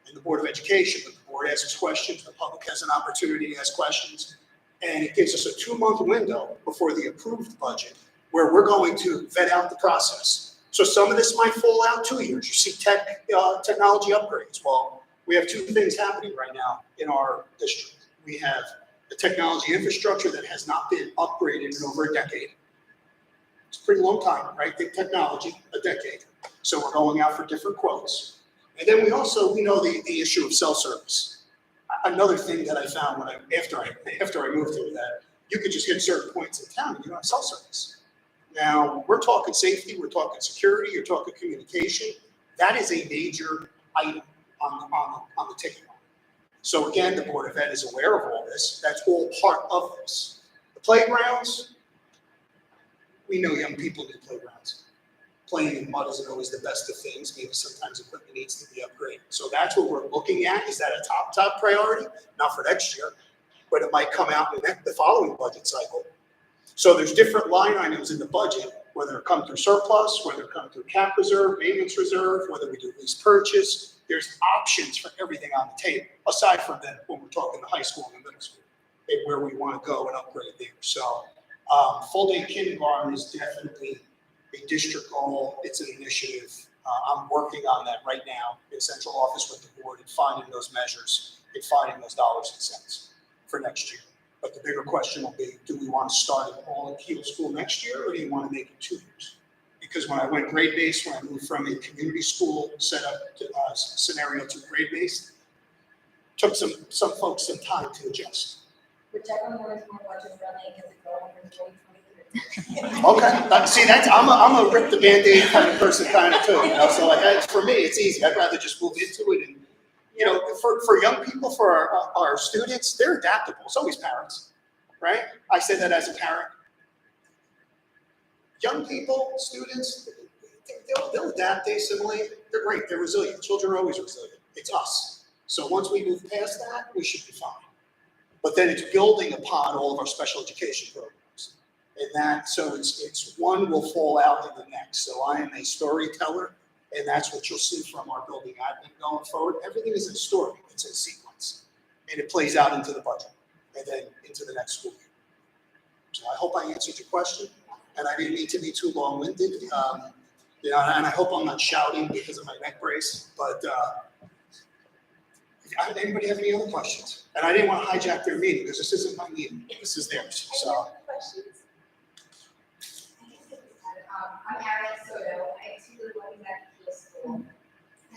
and the Board of Education. But the board asks questions, the public has an opportunity to ask questions, and it gives us a 2-month window before the approved budget where we're going to vet out the process. So some of this might fall out 2 years. You see technology upgrades. Well, we have 2 things happening right now in our district. We have the technology infrastructure that has not been upgraded in over a decade. It's a pretty long time, right? Think technology, a decade. So we're going out for different quotes. And then we know the issue of cell service. Another thing that I found after I moved here, that you could just hit certain points in town and you don't have cell service. Now, we're talking safety, we're talking security, you're talking communication. That is a major item on the ticket line. So again, the Board of Ed is aware of all this. That's all part of this. The playgrounds, we know young people need playgrounds. Playing in mud isn't always the best of things. Maybe sometimes equipment needs to be upgraded. So that's what we're looking at. Is that a top priority? Not for next year, but it might come out in the following budget cycle. So there's different line items in the budget, whether it come through surplus, whether it come through cap reserve, maintenance reserve, whether we do lease purchase. There's options for everything on the table, aside from then when we're talking the high school and the middle school, where we want to go and upgrade there. So full day kindergarten is definitely a district goal. It's an initiative. I'm working on that right now in central office with the board and finding those measures and finding those dollars and cents for next year. But the bigger question will be, do we want to start it all in Kiel School next year, or do you want to make it 2 years? Because when I went grade-based, when I moved from a community school setup to scenario to grade-based, took some folks some time to adjust. Whichever one is more budget friendly, because it's going for 2023. Okay, see, I'm a rip the Band-Aid kind of person kind of too, you know, so like, for me, it's easy. I'd rather just move into it. And, you know, for young people, for our students, they're adaptable. It's always parents, right? I say that as a parent. Young people, students, they'll adapt, they assimilate. They're great, they're resilient. Children are always resilient. It's us. So once we move past that, we should be fine. But then it's building upon all of our special education programs. And that, so it's one will fall out in the next. So I am a storyteller, and that's what you'll see from our building admin going forward. Everything is in story, it's in sequence. And it plays out into the budget and then into the next school year. So I hope I answered your question. And I didn't mean to be too long-winded, you know, and I hope I'm not shouting because of my neck brace, but anybody have any other questions? And I didn't want to hijack their meeting because this isn't my meeting, this is theirs, so. Questions? I'm Ariel Soto. I tutor one at Kiel School. And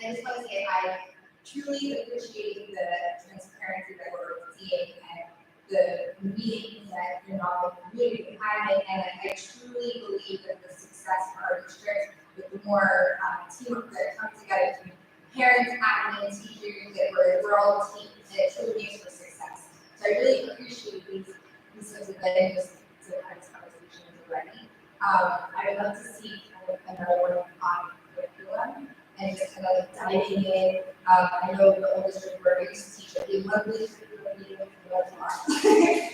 I just want to say I truly appreciate the transparency that we're seeing and the meetings that you're not really behind it. And I truly believe that the success of our district with the more teamwork that comes together between parents, admin, teachers, that we're all a team, and it truly makes for success. So I really appreciate these sorts of venues to have this conversation already. I would love to see another one on curriculum and just kind of diving in. I know the old district where I used to teach at the lovely curriculum meeting with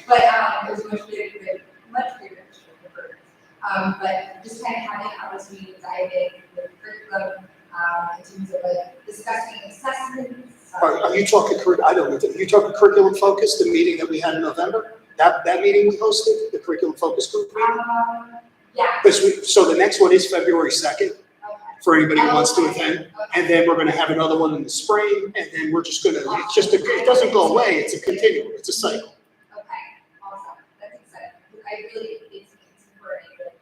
but it was much bigger district. But just kind of having the opportunity to dive in with curriculum in terms of like discussing assessments. Are you talking, I don't know, are you talking curriculum focus, the meeting that we had in November? That meeting we hosted, the curriculum focus group meeting? Yeah. So the next one is February 2nd. For anybody who wants to attend, and then we're going to have another one in the spring, and then we're just going to, it doesn't go away, it's a continuum, it's a cycle. Okay, awesome, that's exciting. I really, it's for a good.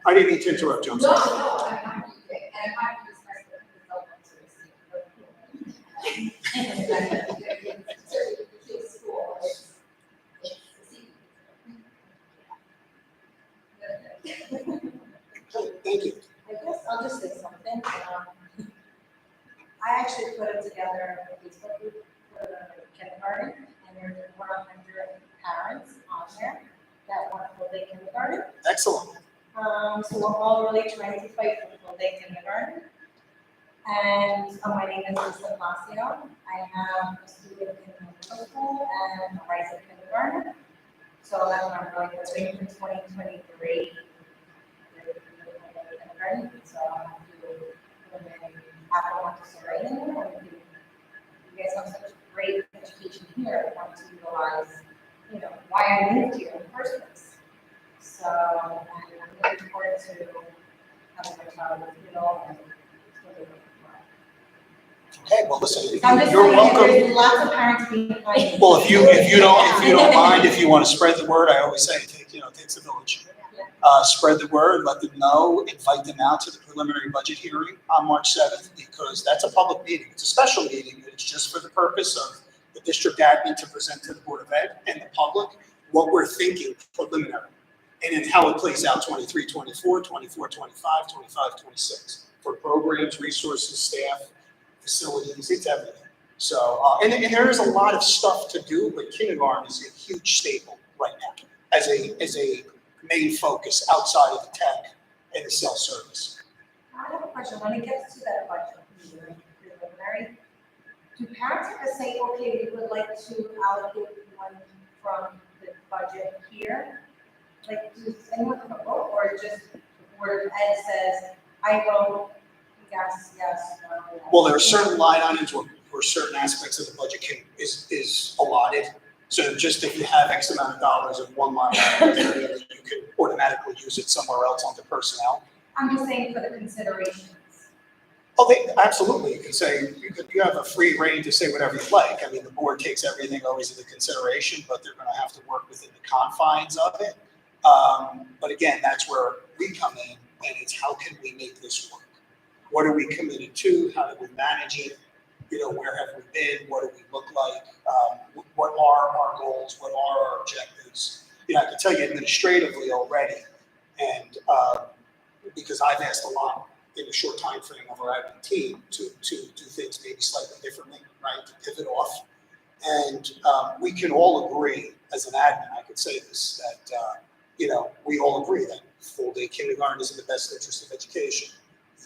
I didn't mean to interrupt you, I'm No, sorry. I'm happy to do it, and I'm happy to discuss I'll just say something. I actually put together a Facebook group for the kindergarten, and there's over 100 parents on there that want full-day kindergarten. Excellent. So we're all really trying to fight for full-day kindergarten. And my name is Lisa Palacio. I have a student in the middle school and a rising kindergarten. So that's what I'm really pursuing for 2023. Kindergarten. So I'm going to Apple Montessori in there. And you guys have such great education here. I want to utilize, why I moved here in the first place. So I'm looking forward to having my child with and Okay, well, listen, I'm just you're saying, welcome. there's lots of parents being kind. Well, if you don't mind, if you want to spread the word, I always say, it takes a village. Spread the word, let them know, invite them out to the preliminary budget hearing on March 7th, because that's a public meeting. It's a special meeting. It's just for the purpose of the district admin to present to the Board of Ed and the public what we're thinking preliminary, and then how it plays out 23, 24, 24, 25, 25, 26 for programs, resources, staff, facilities, it's everything. So, and there is a lot of stuff to do, but kindergarten is a huge staple right now as a main focus outside of the tech and the self-service. I have a question. When it gets to that budget meeting, preliminary, do parents have to say, okay, we would like to allocate one from the budget here? Like, does anyone have a vote, or just the Board of Ed says, I vote, yes, no? Well, there are certain line items where certain aspects of the budget is allotted. So just if you have X amount of dollars in one line item, you can automatically use it somewhere else under personnel. I'm just saying for the considerations. Oh, absolutely. You can say, you have a free reign to say whatever you like. I mean, the board takes everything always into consideration, but they're going to have to work within the confines of it. But again, that's where we come in, and it's how can we make this work? What are we committed to? How do we manage it? Where have we been? What do we look like? What are our goals? What are our objectives? I can tell you administratively already, and because I've asked a lot in a short time frame of our admin team to do things maybe slightly differently, right? To pivot off. And we can all agree, as an admin, I could say this, that, we all agree that full-day kindergarten is in the best interest of education.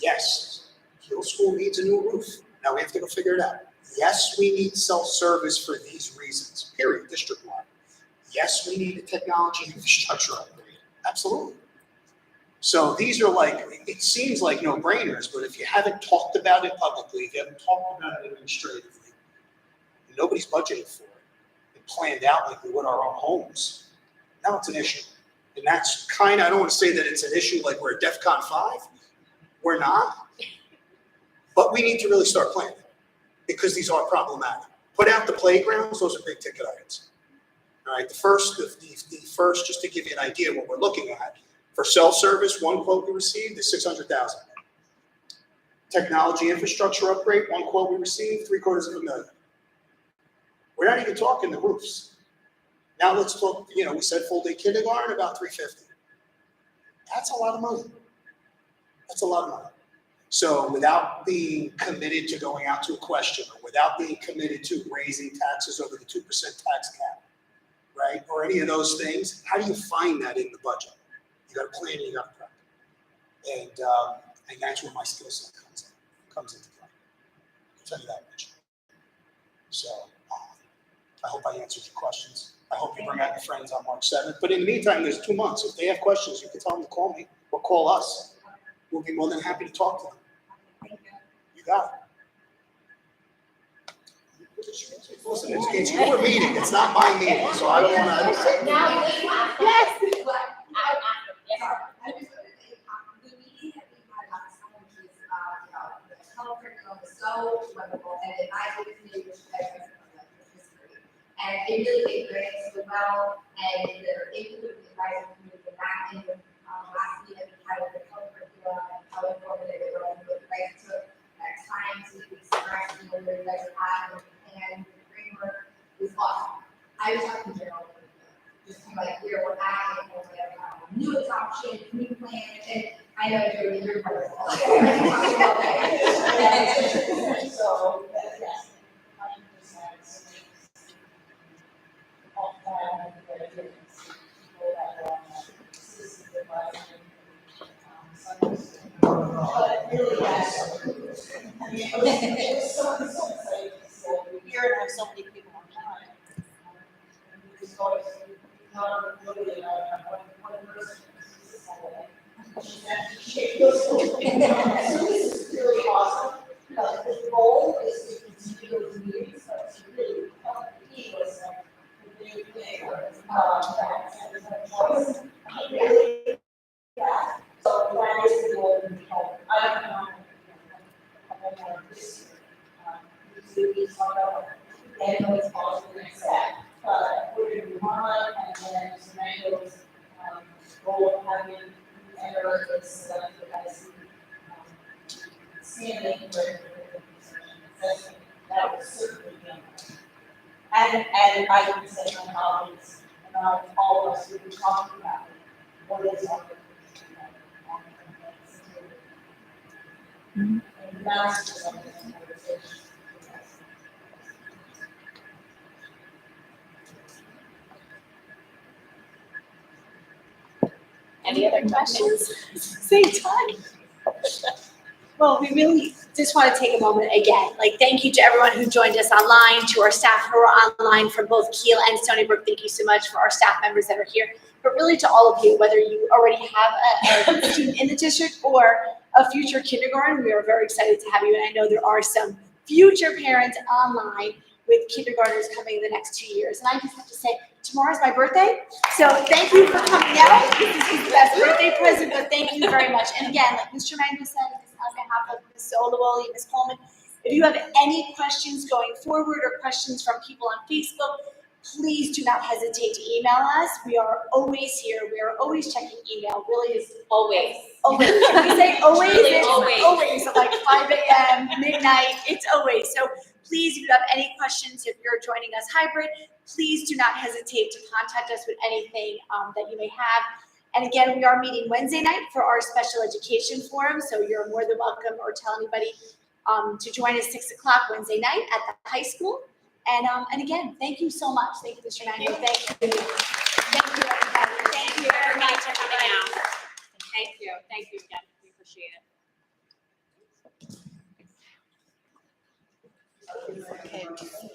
Yes, Kiel School needs a new roof. Now we have to go figure it out. Yes, we need self-service for these reasons, period, district-wide. Yes, we need a technology infrastructure upgrade. Absolutely. So these are it seems like no-brainers, but if you haven't talked about it publicly, if you haven't talked about it administratively, nobody's budgeted for it and planned out like we would our own homes, now it's an issue. And that's I don't want to say that it's an issue like we're at DEFCON 5. We're not. But we need to really start planning because these are problematic. Put out the playgrounds, those are big ticket items. All right, the first, just to give you an idea of what we're looking at, for self-service, one quote we received is $600,000. Technology infrastructure upgrade, one quote we received, $750,000. We're not even talking the roofs. Now let's talk, we said full-day kindergarten, about $350,000. That's a lot of money. That's a lot of money. So without being committed to going out to a question, or without being committed to raising taxes over the 2% tax cap, right? Or any of those things, how do you find that in the budget? You got to plan and you got to prep. And that's where my skill set comes into play. I'll tell you that much. So I hope I answered your questions. I hope you bring out your friends on March 7th. But in the meantime, there's 2 months. If they have questions, you can tell them to call me or call us. We'll be more than happy to talk to them. You got it. Listen, it's your meeting. It's not my meeting, so I don't want to. Now, Yes. the meeting that we had last time was, the health curriculum was so wonderful, and I always knew which was great. And it really integrates so well, and the input of the advisory committee, and that in the last meeting that we had with the health curriculum, and how informative it was, and you guys took that time to express, what you guys had, and the framework was awesome. I was talking generally, just kind of like where we're at, and we have new adoption, new plan, and I manager in your part. So, yes. 100%. All that, people that are assisted by, but really, that's. I mean, it was so exciting to see here and have so many people on time. It's always not really one person. She goes, so this is really awesome. The goal is to continue those meetings, but to really help the key was the new thing. Really, yeah. So that is the goal. I don't know. This year, we talk about and what's possible next step. But we're going to move on, and then Samantha's goal of having error is selected as standing for that was certainly done. And I can say my colleagues and all of us who were talking about it, what is our and that's just something that Any other questions? Same time. Well, we really just want to take a moment again, like thank you to everyone who joined us online, to our staff who are online from both Kiel and Stonybrook. Thank you so much for our staff members that are here, but really to all of you, whether you already have a student in the district or a future kindergarten, we are very excited to have you. And I know there are some future parents online with kindergartners coming in the next 2 years. And I just have to say, tomorrow's my birthday, so thank you for coming out. This is the best birthday present, but thank you very much. And again, like Mr. Mango said, on behalf of Ms. Olawoli, Ms. Coleman, if you have any questions going forward or questions from people on Facebook, please do not hesitate to email us. We are always here. We are always checking email. Really is Always. always. Should we say always? Really It's always. always at like 5 a.m., midnight. It's always. So please, if you have any questions, if you're joining us hybrid, please do not hesitate to contact us with anything that you may have. And again, we are meeting Wednesday night for our special education forum, so you're more than welcome, or tell anybody to join us 6 o'clock Wednesday night at the high school. And again, thank you so much. Thank you, Mr. Mango. Thank you. Thank you, everybody. Thank you very much for coming out. Thank you. Thank you again. We appreciate it. Okay.